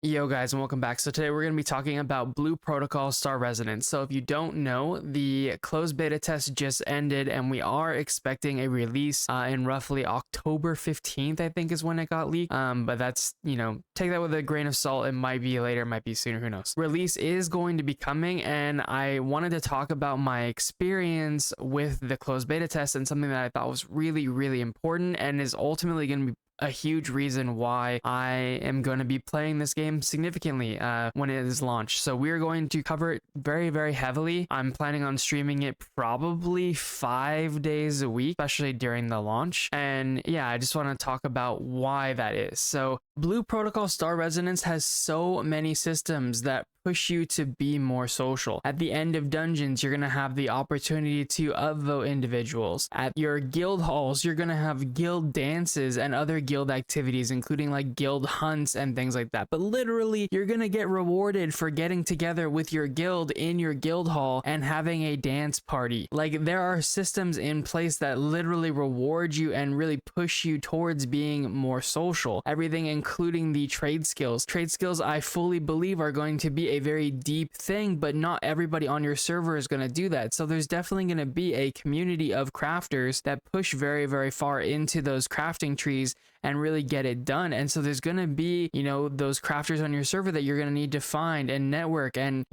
Yo guys, and welcome back. So today we're going to be talking about Blue Protocol Star Resonance. So if you don't know, the closed beta test just ended and we are expecting a release in roughly October 15th, I think is when it got leaked. But that's, take that with a grain of salt. It might be later, it might be sooner, who knows. Release is going to be coming, and I wanted to talk about my experience with the closed beta test and something that I thought was really, really important and is ultimately going to be a huge reason why I am going to be playing this game significantly when it is launched. So we're going to cover it very, very heavily. I'm planning on streaming it probably 5 days a week, especially during the launch. And yeah, I just want to talk about why that is. So Blue Protocol Star Resonance has so many systems that push you to be more social. At the end of dungeons, you're going to have the opportunity to upvote individuals. At your guild halls, you're going to have guild dances and other guild activities, including like guild hunts and things like that. But literally, you're going to get rewarded for getting together with your guild in your guild hall and having a dance party. Like, there are systems in place that literally reward you and really push you towards being more social. Everything including the trade skills. Trade skills, I fully believe, are going to be a very deep thing, but not everybody on your server is going to do that. So there's definitely going to be a community of crafters that push very, very far into those crafting trees and really get it done. And so there's going to be, those crafters on your server that you're going to need to find and network and,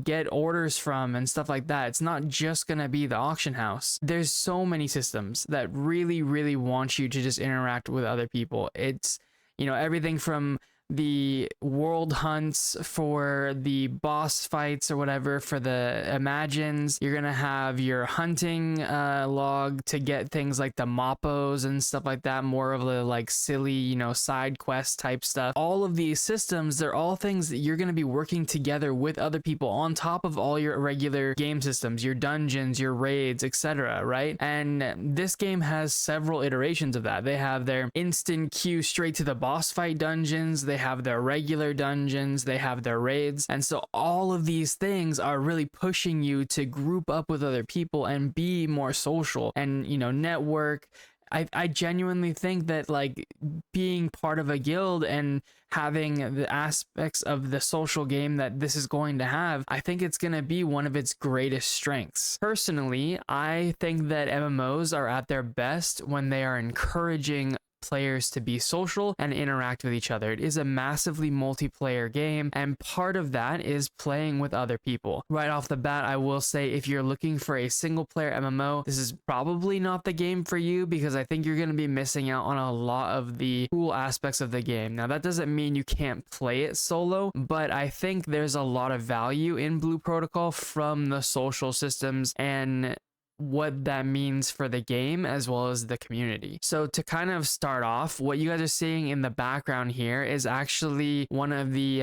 get orders from and stuff like that. It's not just going to be the auction house. There's so many systems that really, really want you to just interact with other people. It's, everything from the world hunts for the boss fights or whatever for the imagines. You're gonna have your hunting log to get things like the moppos and stuff like that, more of the like silly, side quest type stuff. All of these systems, they're all things that you're gonna be working together with other people on top of all your regular game systems, your dungeons, your raids, etc., right? And this game has several iterations of that. They have their instant queue straight to the boss fight dungeons, they have their regular dungeons, they have their raids. And so all of these things are really pushing you to group up with other people and be more social and, network. I genuinely think that like being part of a guild and having the aspects of the social game that this is going to have, I think it's going to be one of its greatest strengths. Personally, I think that MMOs are at their best when they are encouraging players to be social and interact with each other. It is a massively multiplayer game, and part of that is playing with other people. Right off the bat, I will say if you're looking for a single player MMO, this is probably not the game for you, because I think you're going to be missing out on a lot of the cool aspects of the game. Now, that doesn't mean you can't play it solo, but I think there's a lot of value in Blue Protocol from the social systems and what that means for the game as well as the community. So to kind of start off, what you guys are seeing in the background here is actually one of the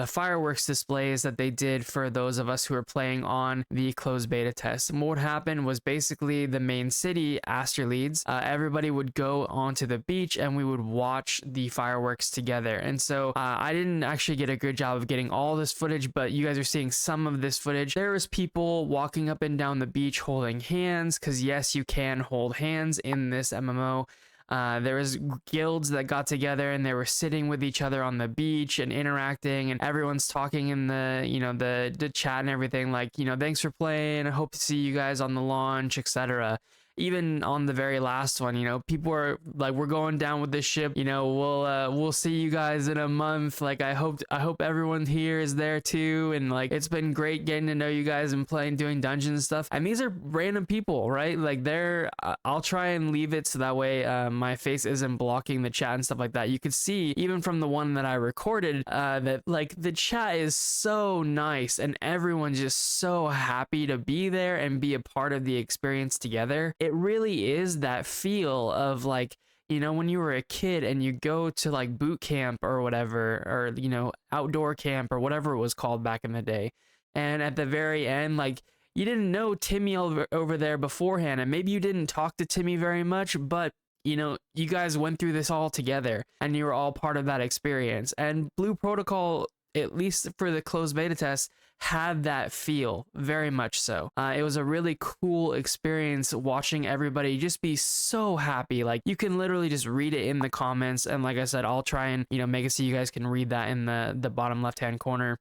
fireworks displays that they did for those of us who are playing on the closed beta test. And what happened was basically the main city, Asterleeds, everybody would go onto the beach and we would watch the fireworks together. And so I didn't actually get a good job of getting all this footage, but you guys are seeing some of this footage. There was people walking up and down the beach holding hands, because yes, you can hold hands in this MMO. There was guilds that got together and they were sitting with each other on the beach and interacting, and everyone's talking in the the chat and everything, like, thanks for playing, I hope to see you guys on the launch, etc. Even on the very last one, people are like, we're going down with this ship, we'll see you guys in a month, like I hope everyone here is there too, and like it's been great getting to know you guys and doing dungeons and stuff. And these are random people, right? Like I'll try and leave it so that way my face isn't blocking the chat and stuff like that. You could see even from the one that I recorded that like the chat is so nice and everyone's just so happy to be there and be a part of the experience together. It really is that feel of like, when you were a kid and you go to like boot camp or whatever, or, outdoor camp or whatever it was called back in the day. And at the very end, like, you didn't know Timmy over there beforehand, and maybe you didn't talk to Timmy very much, but you guys went through this all together and you were all part of that experience. And Blue Protocol at least for the closed beta test, had that feel very much so. It was a really cool experience watching everybody just be so happy. Like, you can literally just read it in the comments, and like I said, I'll try and, you know, make it so you guys can read that in the bottom left hand corner.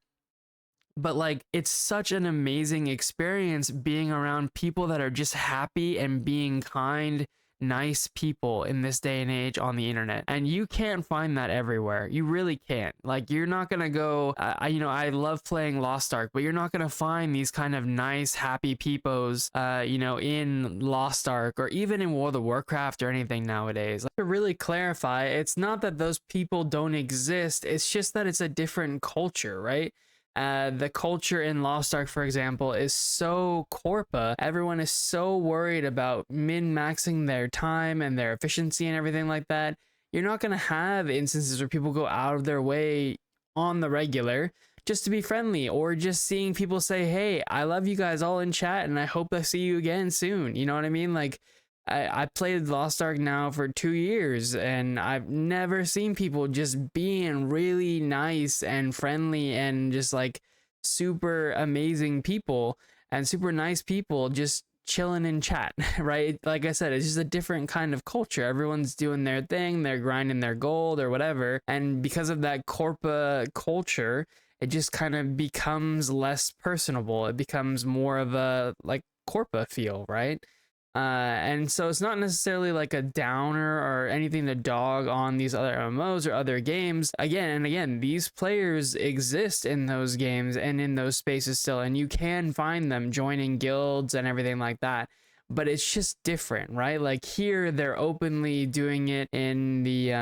But like, it's such an amazing experience being around people that are just happy and being kind, nice people in this day and age on the internet. And you can't find that everywhere. You really can't. Like, you're not gonna go, you know, I love playing Lost Ark, but you're not gonna find these kind of nice, happy peoples, you know, in Lost Ark or even in World of Warcraft or anything nowadays. Like, to really clarify, it's not that those people don't exist, it's just that it's a different culture, right? The culture in Lost Ark, for example, is so corpa. Everyone is so worried about min-maxing their time and their efficiency and everything like that. You're not going to have instances where people go out of their way on the regular just to be friendly, or just seeing people say, hey, I love you guys all in chat and I hope I see you again soon. You know what I mean? Like, I played Lost Ark now for 2 years, and I've never seen people just being really nice and friendly and just like super amazing people and super nice people just chilling in chat, right? Like I said, it's just a different kind of culture. Everyone's doing their thing, they're grinding their gold or whatever. And because of that corpa culture, it just kind of becomes less personable. It becomes more of a like corpa feel, right? And so it's not necessarily like a downer or anything to dog on these other MMOs or other games. Again and again, these players exist in those games and in those spaces still, and you can find them joining guilds and everything like that. But it's just different, right? Like, here they're openly doing it in the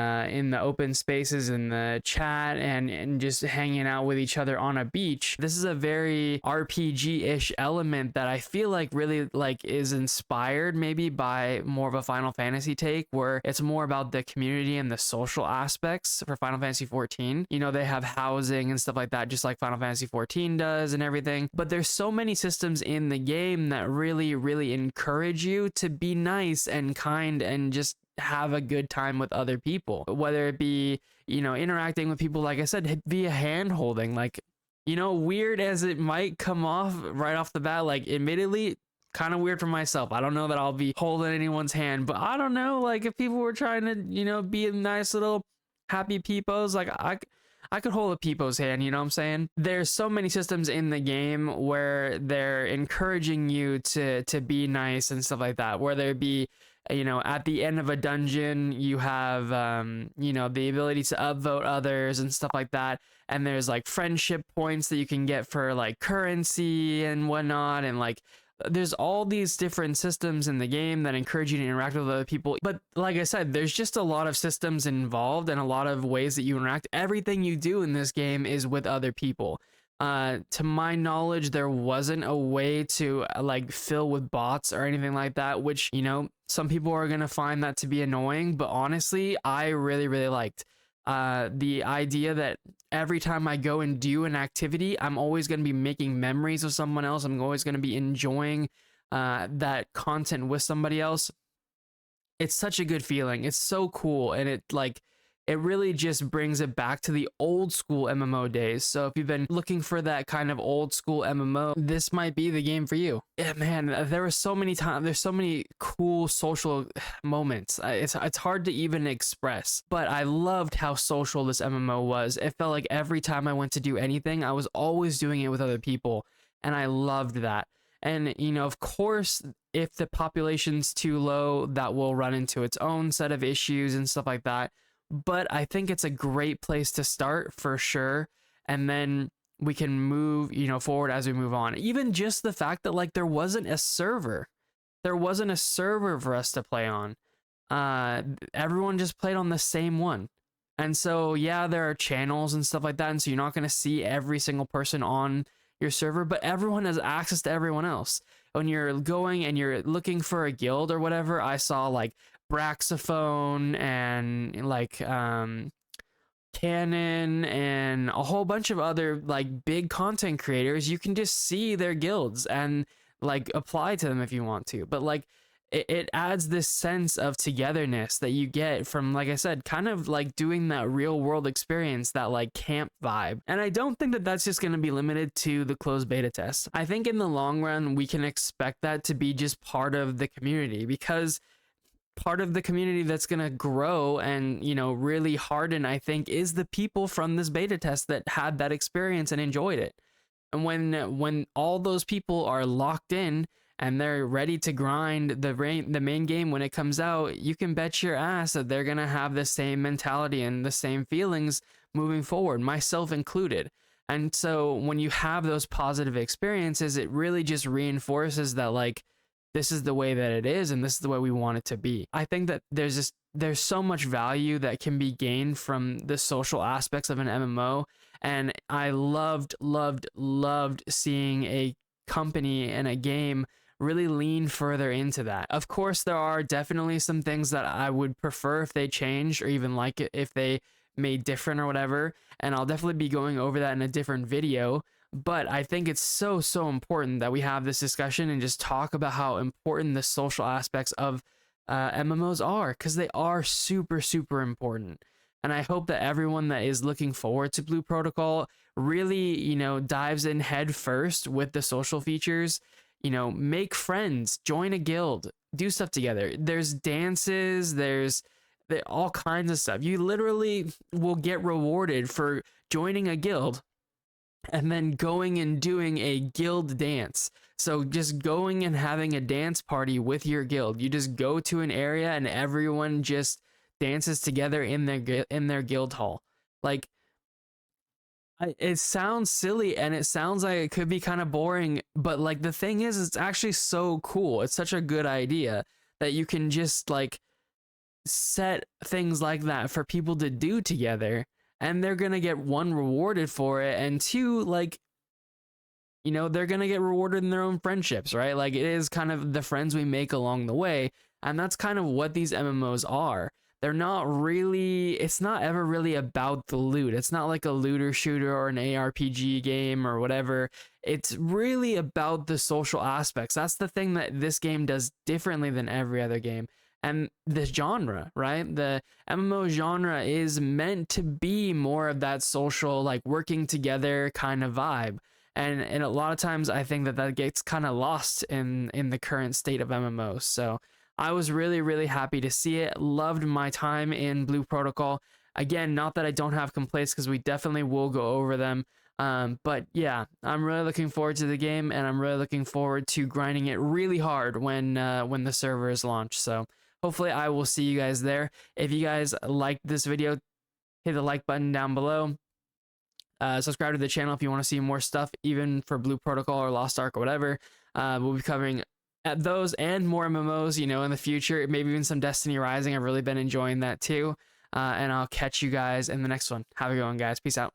open spaces in the chat and just hanging out with each other on a beach. This is a very RPG-ish element that I feel like really like is inspired maybe by more of a Final Fantasy take, where it's more about the community and the social aspects for Final Fantasy 14. You know, they have housing and stuff like that, just like Final Fantasy 14 does and everything. But there's so many systems in the game that really, really encourage you to be nice and kind and just have a good time with other people, whether it be, you know, interacting with people, like I said, via hand holding. Like, you know, weird as it might come off right off the bat, like, admittedly, kind of weird for myself. I don't know that I'll be holding anyone's hand, but I don't know, like, if people were trying to, you know, be a nice little happy peepos, like, I could hold a peepo's hand, you know what I'm saying? There's so many systems in the game where they're encouraging you to be nice and stuff like that, whether it be, you know, at the end of a dungeon, you have, you know, the ability to upvote others and stuff like that. And there's like friendship points that you can get for like currency and whatnot. And like, there's all these different systems in the game that encourage you to interact with other people. But like I said, there's just a lot of systems involved and a lot of ways that you interact. Everything you do in this game is with other people. To my knowledge, there wasn't a way to like fill with bots or anything like that, which, you know, some people are going to find that to be annoying. But honestly, I really, really liked the idea that every time I go and do an activity, I'm always going to be making memories with someone else. I'm always going to be enjoying that content with somebody else. It's such a good feeling. It's so cool. And it like, it really just brings it back to the old school MMO days. So if you've been looking for that kind of old school MMO, this might be the game for you. Yeah, man, there were so many times, there's so many cool social moments. It's hard to even express, but I loved how social this MMO was. It felt like every time I went to do anything, I was always doing it with other people, and I loved that. And, you know, of course, if the population's too low, that will run into its own set of issues and stuff like that. But I think it's a great place to start for sure. And then we can move, you know, forward as we move on. Even just the fact that like there wasn't a server for us to play on. Everyone just played on the same one. And so, yeah, there are channels and stuff like that. And so you're not going to see every single person on your server, but everyone has access to everyone else. When you're going and you're looking for a guild or whatever, I saw like Braxophone and like Canon and a whole bunch of other like big content creators. You can just see their guilds and like apply to them if you want to. But like, it adds this sense of togetherness that you get from, like I said, kind of like doing that real world experience, that like camp vibe. And I don't think that that's just going to be limited to the closed beta test. I think in the long run, we can expect that to be just part of the community, because part of the community that's going to grow and, you know, really harden, I think, is the people from this beta test that had that experience and enjoyed it. And when all those people are locked in and they're ready to grind the main game when it comes out, you can bet your ass that they're gonna have the same mentality and the same feelings moving forward, myself included. And so when you have those positive experiences, it really just reinforces that, like, this is the way that it is and this is the way we want it to be. I think that there's so much value that can be gained from the social aspects of an MMO, and I loved seeing a company and a game really lean further into that. Of course, there are definitely some things that I would prefer if they changed, or even like it if they made different or whatever, and I'll definitely be going over that in a different video. But I think it's so important that we have this discussion and just talk about how important the social aspects of MMOs are, because they are super important. And I hope that everyone that is looking forward to Blue Protocol really, you know, dives in head first with the social features. You know, make friends, join a guild, do stuff together. There's dances, there's all kinds of stuff. You literally will get rewarded for joining a guild and then going and doing a guild dance. So just going and having a dance party with your guild. You just go to an area and everyone just dances together in their guild hall. Like, it sounds silly and it sounds like it could be kind of boring, but like the thing is, it's actually so cool. It's such a good idea that you can just like set things like that for people to do together, and they're gonna get, one, rewarded for it, and two, like, you know, they're gonna get rewarded in their own friendships, right? Like, it is kind of the friends we make along the way, and that's kind of what these MMOs are. They're not really, it's not ever really about the loot. It's not like a looter shooter or an ARPG game or whatever. It's really about the social aspects. That's the thing that this game does differently than every other game. And the genre, right? The MMO genre is meant to be more of that social, like, working together kind of vibe. And a lot of times I think that gets kind of lost in the current state of MMOs. So I was really happy to see it. Loved my time in Blue Protocol. Again, not that I don't have complaints, because we definitely will go over them. But yeah, I'm really looking forward to the game, and I'm really looking forward to grinding it really hard when the server is launched. So hopefully I will see you guys there. If you guys liked this video, hit the like button down below. Subscribe to the channel if you want to see more stuff, even for Blue Protocol or Lost Ark or whatever. We'll be covering at those and more MMOs, you know, in the future. Maybe even some Destiny Rising. I've really been enjoying that too. And I'll catch you guys in the next one. Have a good one, guys. Peace out.